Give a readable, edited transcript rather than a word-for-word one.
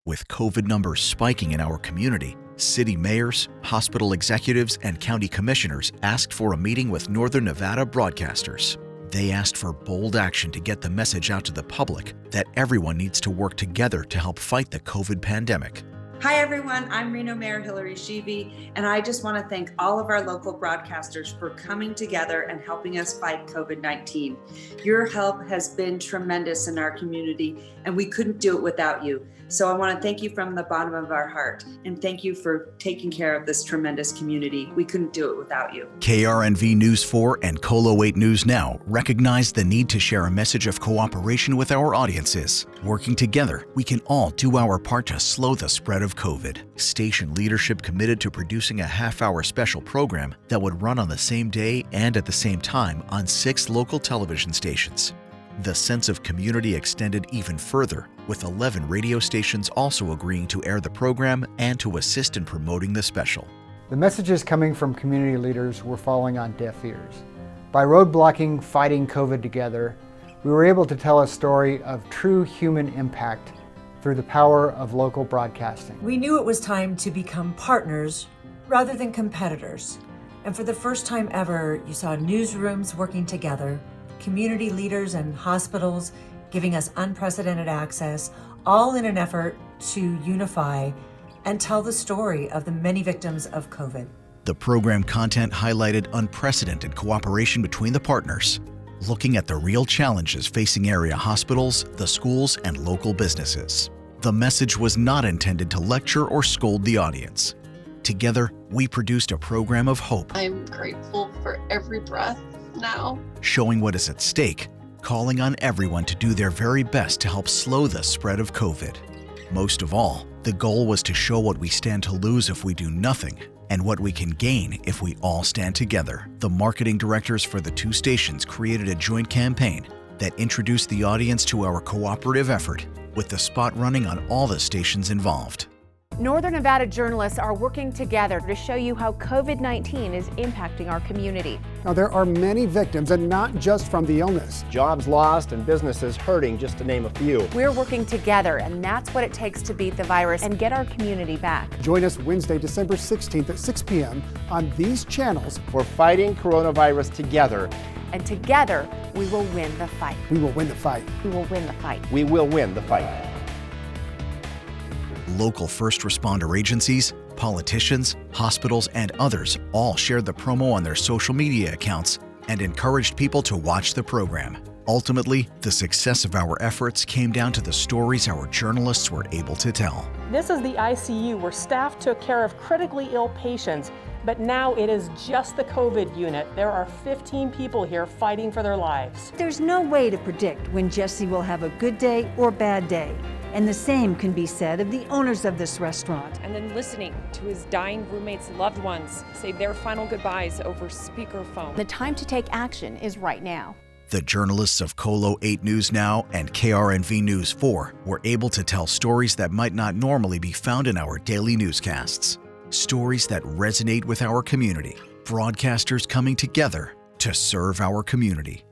With COVID numbers spiking in our community, city mayors, hospital executives, and county commissioners asked for a meeting with Northern Nevada broadcasters. They asked for bold action to get the message out to the public that everyone needs to work together to help fight the COVID pandemic. Hi everyone, I'm Reno Mayor Hillary Sheevey, and I just want to thank all of our local broadcasters for coming together and helping us fight COVID-19. Your help has been tremendous in our community, and we couldn't do it without you. So I want to thank you from the bottom of our heart, and thank you for taking care of this tremendous community. We couldn't do it without you. KRNV News 4 and Colo 8 News Now recognize the need to share a message of cooperation with our audiences. Working together, we can all do our part to slow the spread of COVID. Station leadership committed to producing a half-hour special program that would run on the same day and at the same time on 6 local television stations. The sense of community extended even further, with 11 radio stations also agreeing to air the program and to assist in promoting the special. The messages coming from community leaders were falling on deaf ears. By roadblocking fighting COVID together, we were able to tell a story of true human impact through the power of local broadcasting. We knew it was time to become partners rather than competitors. And for the first time ever, you saw newsrooms working together, community leaders and hospitals giving us unprecedented access, all in an effort to unify and tell the story of the many victims of COVID. The program content highlighted unprecedented cooperation between the partners, looking at the real challenges facing area hospitals, the schools, and local businesses. The message was not intended to lecture or scold the audience. Together, we produced a program of hope. I'm grateful for every breath now. Showing what is at stake, calling on everyone to do their very best to help slow the spread of COVID. Most of all, the goal was to show what we stand to lose if we do nothing and what we can gain if we all stand together. The marketing directors for the 2 stations created a joint campaign that introduced the audience to our cooperative effort, with the spot running on all the stations involved. Northern Nevada journalists are working together to show you how COVID-19 is impacting our community. Now, there are many victims, and not just from the illness. Jobs lost and businesses hurting, just to name a few. We're working together, and that's what it takes to beat the virus and get our community back. Join us Wednesday, December 16th at 6 p.m. on these channels. We're fighting coronavirus together. And together, we will win the fight. We will win the fight. We will win the fight. We will win the fight. Local first responder agencies, politicians, hospitals, and others all shared the promo on their social media accounts and encouraged people to watch the program. Ultimately, the success of our efforts came down to the stories our journalists were able to tell. This is the ICU where staff took care of critically ill patients, but now it is just the COVID unit. There are 15 people here fighting for their lives. There's no way to predict when Jesse will have a good day or bad day. And the same can be said of the owners of this restaurant. And then listening to his dying roommate's loved ones say their final goodbyes over speakerphone. The time to take action is right now. The journalists of Colo 8 News Now and KRNV News 4 were able to tell stories that might not normally be found in our daily newscasts. Stories that resonate with our community. Broadcasters coming together to serve our community.